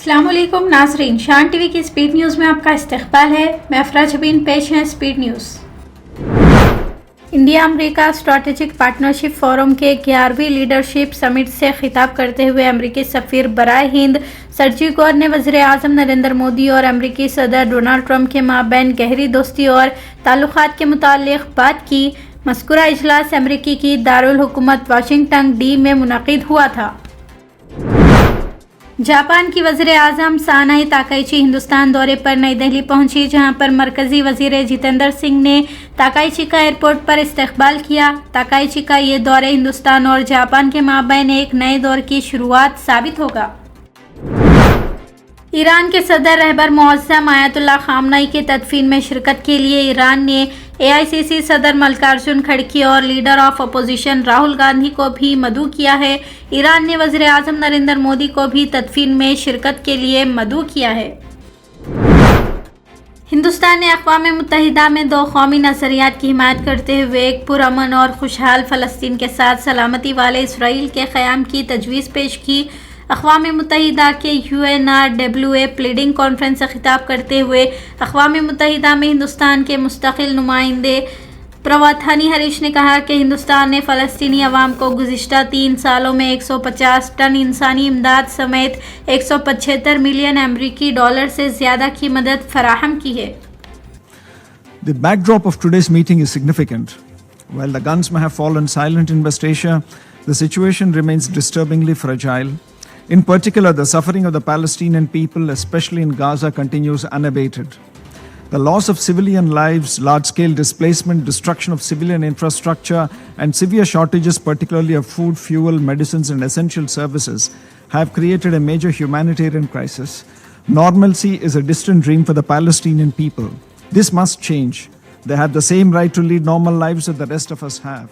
अस्सलामुअलैकुम नाज़रीन, शान टीवी की स्पीड न्यूज़ में आपका इस्तकबाल है। मैं अफरा जबीन, पेश है speed news. India America strategic partnership forum के 11वीं लीडरशिप समिट से खिताब करते हुए अमेरिकी सफ़ीर बराए हिंद सर्जी गौर ने वज़ीर आज़म नरेंद्र मोदी और अमेरिकी सदर डोनाल्ड ट्रंप के माबैन गहरी दोस्ती और ताल्लुकात के मुताल्लिक़ बात की। मज़कूरा इजलास अमेरिकी की दारुल हुकूमत वाशिंगटन डी में मुनक़िद हुआ था। जापान की वज़ीर आज़म सानाई ताकाइची हिंदुस्तान दौरे पर नई दिल्ली पहुंची, जहां पर मरकज़ी वज़ीर जितेंद्र सिंह ने ताकाइची का एयरपोर्ट पर इस्तकबाल किया। ताकाइची का ये दौरे हिंदुस्तान और जापान के माबैन एक नए दौर की शुरुआत साबित होगा। ईरान के सदर रहबर मुअज़्ज़म आयतुल्लाह ख़ामनई के तदफीन में शिरकत के लिए ईरान ने AICC सदर मल्लिकार्जुन खड़गे और leader of opposition Rahul Gandhi को भी मदऊ किया है। ईरान ने वज़ीर आज़म नरेंद्र मोदी को भी तदफीन में शिरकत के लिए मदऊ किया है। हिंदुस्तान ने अक़वाम मुत्तहिदा में 2 कौमी नज़रियात की हिमायत करते हुए एक पुरअमन और खुशहाल फ़लस्तीन के साथ सलामती वाले इसराइल के क़याम की तजवीज़ पेश की। अक़वाम मुत्तहिदा के UNRWA प्लीडिंग कॉन्फ्रेंस से खिताब करते हुए अक़वाम मुत्तहिदा में हिंदुस्तान के मुस्तक़िल नुमाइंदे प्रवथानी हरीश ने कहा कि हिंदुस्तान ने फ़लस्तीनी अवाम को गुज़िश्ता 3 सालों में 150 टन इंसानी इमदाद समेत 175 मिलियन अमरीकी डॉलर से ज़्यादा की मदद फराहम की है। The backdrop of today's meeting is significant. While the guns may have fallen silent in West Asia, the situation remains disturbingly fragile. In particular, the suffering of the Palestinian people, especially in Gaza, continues unabated. The loss of civilian lives, large-scale displacement, destruction of civilian infrastructure, and severe shortages, particularly of food, fuel, medicines, and essential services, have created a major humanitarian crisis. Normalcy is a distant dream for the Palestinian people. This must change. They have the same right to lead normal lives that the rest of us have.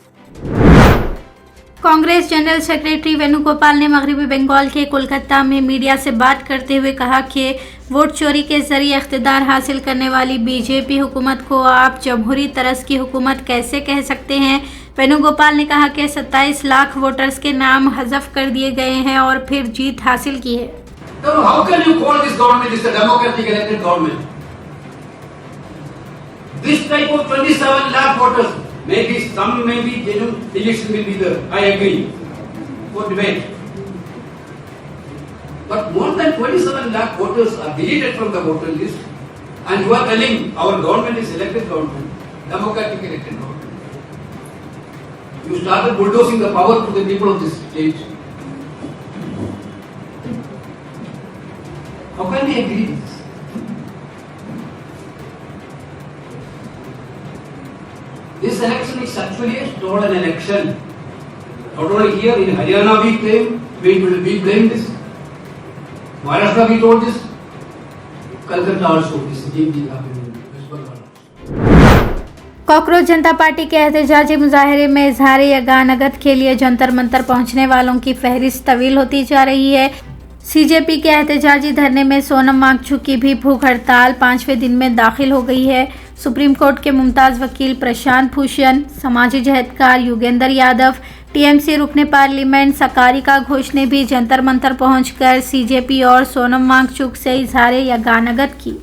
Congress general secretary Venugopal ने मगरबी बंगाल के कोलकाता में media से बात करते हुए कहा कि वोट चोरी के जरिए इख्तिदार हासिल करने वाली बीजेपी हुकूमत को आप जमहूरी तरस की हुकूमत कैसे कह सकते हैं। वेणुगोपाल ने कहा कि 27 लाख वोटर्स के नाम हज़फ कर दिए गए हैं और फिर जीत हासिल की है। How can you call this government is a democratic elected government? This type of 27 lakh voters. Maybe genuine election will be there. I agree for debate. But more than 27 lakh voters are deleted from the voter list, and you are telling our government is elected government, democratic elected government. You started bulldozing the power to the people of this state. How can we agree with this? This election is actually a stolen election. Not only here, in Haryana we blame this. Maharashtra we told this. Calcutta also, this same thing happened in West Bengal. Cockroach Janata party के एहतजाजी मुजाहरे में इजहार यगानगत के लिए जंतर मंतर पहुंचने वालों की फहरिस्त तवील होती जा रही है। CJP के एहतजाजी धरने में सोनम वांगचुक की भी भूख हड़ताल 5वें दिन में दाखिल हो गई है। सुप्रीम कोर्ट के मुमताज़ वकील प्रशांत भूषण, समाजी जहदकार युगेंद्र यादव, TMC रुकने पार्लियामेंट सकारिका घोष ने भी जंतर मंतर पहुंचकर CJP और सोनम वांगचुक से इजहार यगानगत की।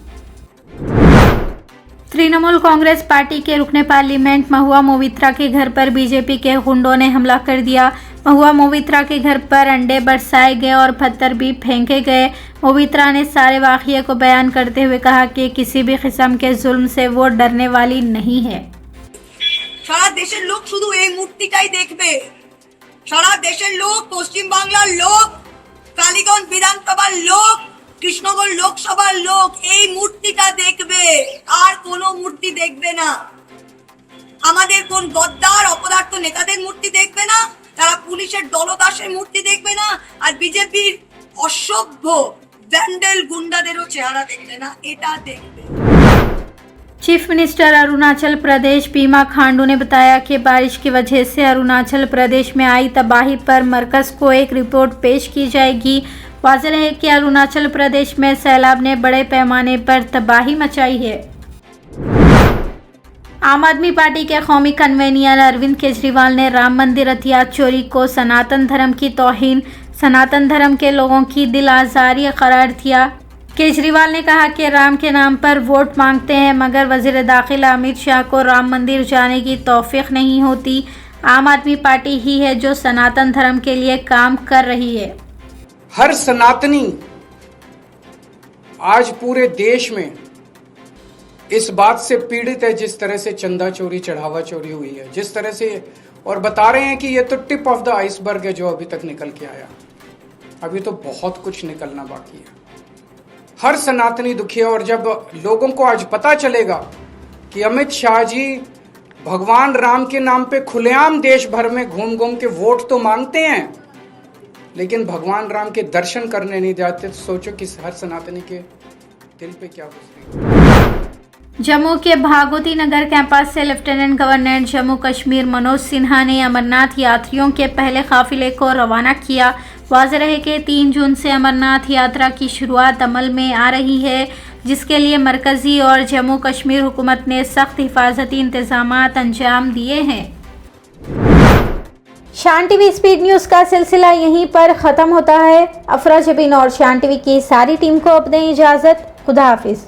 तृणमूल कांग्रेस पार्टी के रुकने पार्लियामेंट महुआ मोवित्रा के घर पर बीजेपी के गुंडों ने हमला कर दिया। महुआ मोवित्रा के घर पर अंडे बरसाए गए और पत्थर भी फेंके गए। मोवित्रा ने सारे वाक़ये को बयान करते हुए कहा कि किसी भी किस्म के जुल्म से वो डरने वाली नहीं है। সারা দেশের লোক শুধু এই মূর্তিটাই দেখবে। সারা দেশের লোক, পশ্চিম বাংলার লোক, কালীগঞ্জ বিধানসভার লোক, কৃষ্ণগঞ্জ লোকসভার লোক এই মূর্তিটা দেখবে, আর কোনো মূর্তি দেখবে না। আমাদের কোন গদ্দার অপদার্থ নেতাদের মূর্তি দেখবে না, তারা পুলিশের দলদাসের মূর্তি দেখবে না, আর বিজেপির অসভ্য ভ্যান্ডেল গুন্ডাদেরও চেহারা দেখবে না, এটা দেখবে। Chief minister Arunachal Pradesh Pima Khandu ने बताया कि बारिश की वजह से अरुणाचल प्रदेश में आई तबाही पर मरकज़ को एक रिपोर्ट पेश की जाएगी। वाज़ेह है कि अरुणाचल प्रदेश में सैलाब ने बड़े पैमाने पर तबाही मचाई है। आम आदमी पार्टी के कौमी कन्वेनियर अरविंद केजरीवाल ने राम मंदिर अतियात चोरी को सनातन धर्म की तौहीन, सनातन धर्म के लोगों की दिल आज़ारी करार दिया। केजरीवाल ने कहा कि राम के नाम पर वोट मांगते हैं, मगर वज़ीर दाखिला अमित शाह को राम मंदिर जाने की तौफीक नहीं होती। आम आदमी पार्टी ही है जो सनातन धर्म के लिए काम कर रही है। हर सनातनी आज पूरे देश में इस बात से पीड़ित है जिस तरह से चंदा चोरी, चढ़ावा चोरी हुई है, जिस तरह से, और बता रहे हैं कि ये तो टिप ऑफ द आइसबर्ग है जो अभी तक निकल के आया, अभी तो बहुत कुछ निकलना बाकी है। हर सनातनी दुखी है। और जब लोगों को आज पता चलेगा कि अमित शाह जी भगवान राम के नाम पे खुलेआम देश भर में घूम घूम के वोट तो मांगते हैं, लेकिन भगवान राम के दर्शन करने नहीं जाते, तो सोचो कि हर सनातनी के दिल पे क्या गुजरेगी। जम्मू के भागवती नगर कैंपस से लेफ्टिनेंट गवर्नर जम्मू कश्मीर मनोज सिन्हा ने अमरनाथ यात्रियों के पहले काफिले को रवाना किया। वाज़ेह रहे कि 3 जून से अमरनाथ यात्रा की शुरुआत अमल में आ रही है, जिसके लिए मरकज़ी और जम्मू कश्मीर हुकूमत ने सख्त हिफाजती इंतजामात अंजाम दिए हैं। शान टीवी स्पीड न्यूज़ का सिलसिला यहीं पर ख़त्म होता है। अफरा जबीन और शान टीवी की सारी टीम को अब दें इजाज़त। खुदा हाफिज़।